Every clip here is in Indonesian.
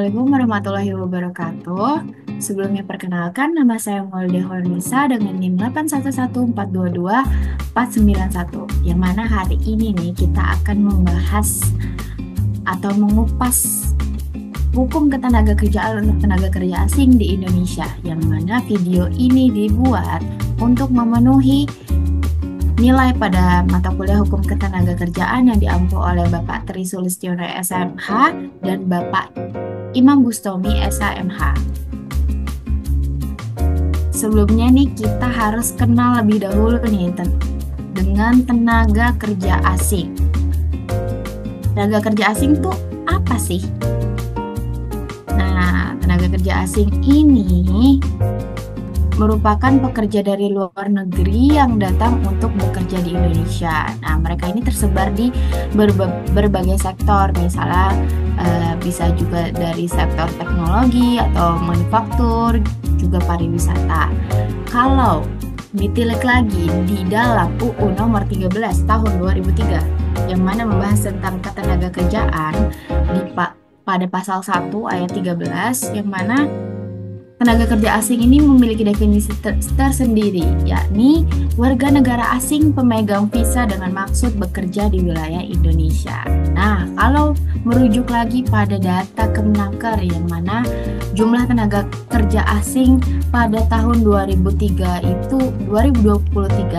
Assalamualaikum warahmatullahi wabarakatuh. Sebelumnya perkenalkan, nama saya Maulida Hornisa dengan NIM 811422491. Yang mana hari ini nih kita akan membahas atau mengupas hukum ketenagakerjaan untuk tenaga kerja asing di Indonesia. Yang mana video ini dibuat untuk memenuhi nilai pada mata kuliah hukum ketenagakerjaan yang diampu oleh Bapak Tri Sulistiono SMH dan Bapak Imam Bustomi SHMH. Sebelumnya nih kita harus kenal lebih dahulu nih dengan tenaga kerja asing. Tenaga kerja asing tuh apa sih? Nah, tenaga kerja asing ini merupakan pekerja dari luar negeri yang datang untuk bekerja di Indonesia. Nah, mereka ini tersebar di berbagai sektor, misalnya bisa juga dari sektor teknologi atau manufaktur, juga pariwisata. Kalau ditilik lagi di dalam UU nomor 13 tahun 2003 yang mana membahas tentang ketenaga kerjaan pada pasal 1 ayat 13 yang mana tenaga kerja asing ini memiliki definisi tersendiri, yakni warga negara asing pemegang visa dengan maksud bekerja di wilayah Indonesia. Nah, kalau merujuk lagi pada data Kemenaker yang mana jumlah tenaga kerja asing pada tahun 2023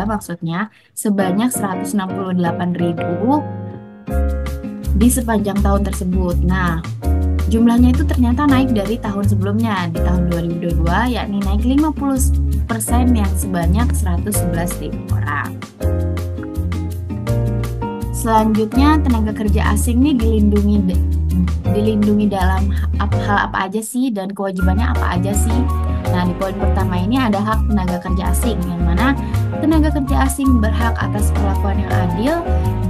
maksudnya sebanyak 168.000 di sepanjang tahun tersebut. Nah, jumlahnya itu ternyata naik dari tahun sebelumnya, di tahun 2022, yakni naik 50% yang sebanyak 111.000 orang. Selanjutnya, tenaga kerja asing ini dilindungi dalam hal apa aja sih dan kewajibannya apa aja sih? Nah, di poin pertama ini ada hak tenaga kerja asing, yang mana tenaga kerja asing berhak atas perlakuan yang adil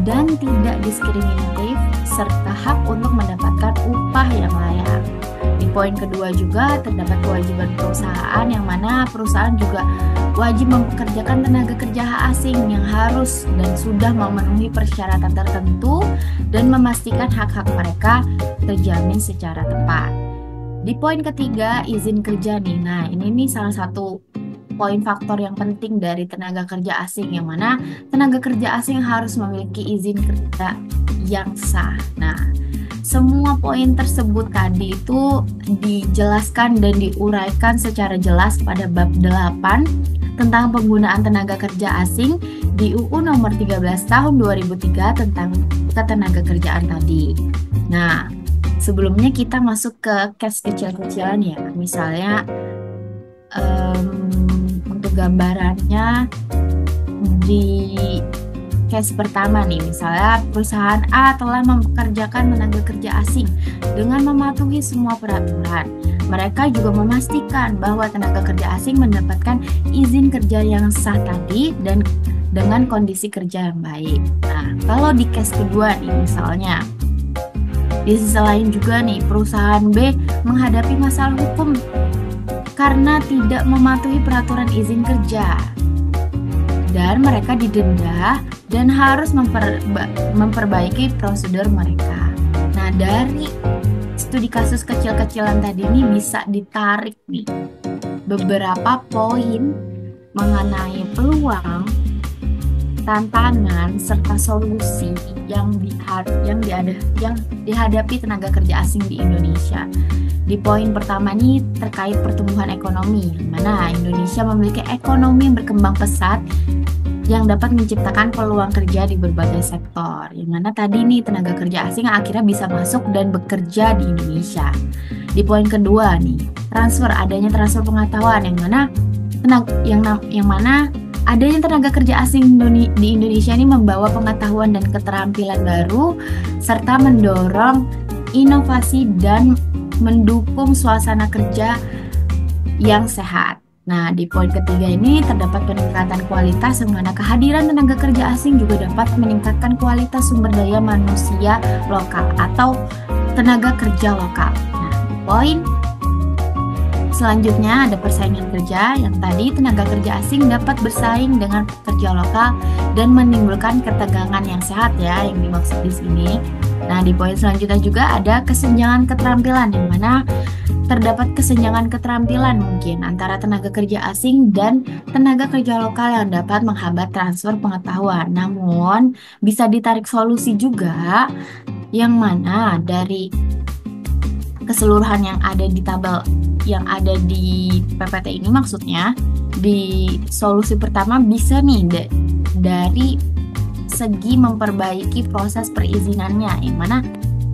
dan tidak diskriminatif, serta hak untuk mendapatkan upah yang layak. Di poin kedua juga terdapat kewajiban perusahaan, yang mana perusahaan juga wajib mempekerjakan tenaga kerja asing yang harus dan sudah memenuhi persyaratan tertentu dan memastikan hak-hak mereka terjamin secara tepat. Di poin ketiga, izin kerja nih. Nah, ini nih salah satu poin faktor yang penting dari tenaga kerja asing, yang mana tenaga kerja asing harus memiliki izin kerja yang sah. Nah, semua poin tersebut tadi itu dijelaskan dan diuraikan secara jelas pada bab 8 tentang penggunaan tenaga kerja asing di UU nomor 13 tahun 2003 tentang ketenaga kerjaan tadi. Nah, sebelumnya kita masuk ke case kecil-kecilan ya. Misalnya untuk gambarannya di case pertama nih, misalnya perusahaan A telah mempekerjakan tenaga kerja asing dengan mematuhi semua peraturan. Mereka juga memastikan bahwa tenaga kerja asing mendapatkan izin kerja yang sah tadi dan dengan kondisi kerja yang baik. Nah, kalau di case kedua nih, misalnya di sisi lain juga nih, perusahaan B menghadapi masalah hukum karena tidak mematuhi peraturan izin kerja dan mereka didenda dan harus memperbaiki prosedur mereka. Nah, dari studi kasus kecil-kecilan tadi ini bisa ditarik nih beberapa poin mengenai peluang, tantangan, serta solusi yang dihadapi tenaga kerja asing di Indonesia. Di poin pertama nih terkait pertumbuhan ekonomi, mana Indonesia memiliki ekonomi yang berkembang pesat yang dapat menciptakan peluang kerja di berbagai sektor. Yang mana tadi nih tenaga kerja asing akhirnya bisa masuk dan bekerja di Indonesia. Di poin kedua nih, adanya transfer pengetahuan, yang mana adanya tenaga kerja asing di Indonesia ini membawa pengetahuan dan keterampilan baru serta mendorong inovasi dan mendukung suasana kerja yang sehat. Nah, di poin ketiga ini terdapat peningkatan kualitas, yang mana kehadiran tenaga kerja asing juga dapat meningkatkan kualitas sumber daya manusia lokal atau tenaga kerja lokal. Nah, di poin selanjutnya ada persaingan kerja, yang tadi tenaga kerja asing dapat bersaing dengan pekerja lokal dan menimbulkan ketegangan yang sehat ya, yang dimaksud di sini. Nah, di poin selanjutnya juga ada kesenjangan keterampilan, yang mana terdapat kesenjangan keterampilan mungkin antara tenaga kerja asing dan tenaga kerja lokal yang dapat menghambat transfer pengetahuan. Namun, bisa ditarik solusi juga, yang mana dari keseluruhan yang ada di tabel yang ada di PPT ini, maksudnya di solusi pertama bisa nih dari segi memperbaiki proses perizinannya, yang mana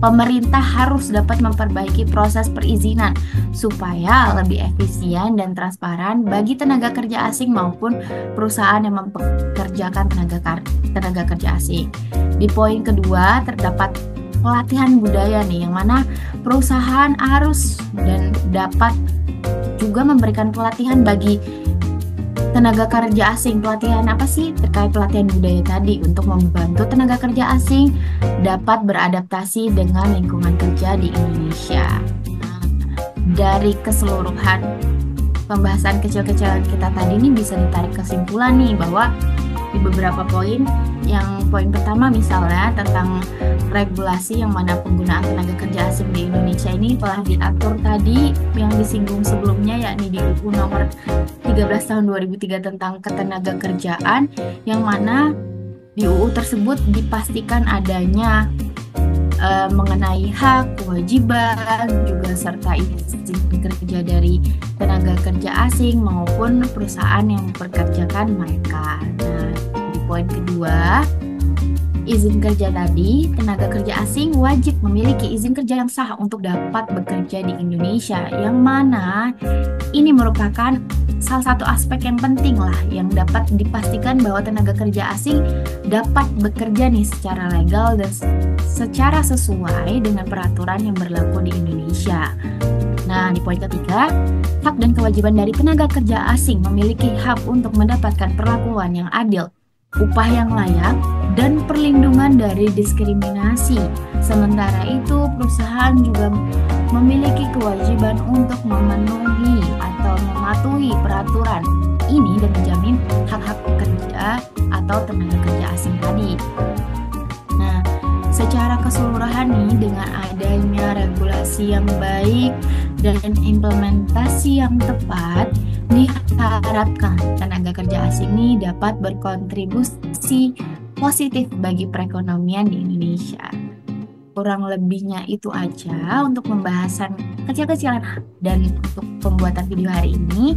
pemerintah harus dapat memperbaiki proses perizinan supaya lebih efisien dan transparan bagi tenaga kerja asing maupun perusahaan yang mempekerjakan tenaga kerja asing. Di poin kedua terdapat pelatihan budaya nih, yang mana perusahaan harus dan dapat juga memberikan pelatihan bagi tenaga kerja asing. Pelatihan apa sih? Terkait pelatihan budaya tadi untuk membantu tenaga kerja asing dapat beradaptasi dengan lingkungan kerja di Indonesia. Nah, dari keseluruhan pembahasan kecil-kecilan kita tadi ini bisa ditarik kesimpulan nih bahwa di beberapa poin, yang poin pertama misalnya tentang regulasi yang mana penggunaan tenaga kerja asing di Indonesia ini telah diatur tadi yang disinggung sebelumnya, yakni di UU nomor 13 tahun 2003 tentang ketenaga kerjaan, yang mana di UU tersebut dipastikan adanya mengenai hak, kewajiban, juga serta izin kerja dari tenaga kerja asing maupun perusahaan yang mempekerjakan mereka. Nah, di poin kedua, izin kerja tadi, tenaga kerja asing wajib memiliki izin kerja yang sah untuk dapat bekerja di Indonesia, yang mana ini merupakan salah satu aspek yang penting lah yang dapat dipastikan bahwa tenaga kerja asing dapat bekerja nih secara legal dan secara sesuai dengan peraturan yang berlaku di Indonesia. Nah, di poin ketiga, hak dan kewajiban dari tenaga kerja asing memiliki hak untuk mendapatkan perlakuan yang adil, upah yang layak, dan perlindungan dari diskriminasi. Sementara itu, perusahaan juga memiliki kewajiban untuk memenuhi atau mematuhi peraturan ini dan menjamin hak-hak pekerja atau tenaga kerja asing tadi. Nah, secara keseluruhan nih, dengan adanya regulasi yang baik dan implementasi yang tepat, diharapkan tenaga kerja asing ini dapat berkontribusi positif bagi perekonomian di Indonesia. Kurang lebihnya itu aja untuk pembahasan kecil-kecilan dan untuk pembuatan video hari ini.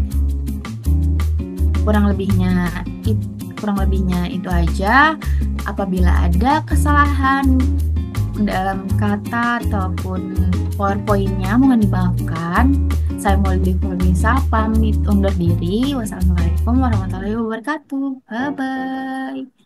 Kurang lebihnya itu aja. Apabila ada kesalahan dalam kata ataupun PowerPoint-nya, mohon dimaafkan. Saya Maulidi Nisa pamit undur diri. Wassalamualaikum warahmatullahi wabarakatuh. Bye bye.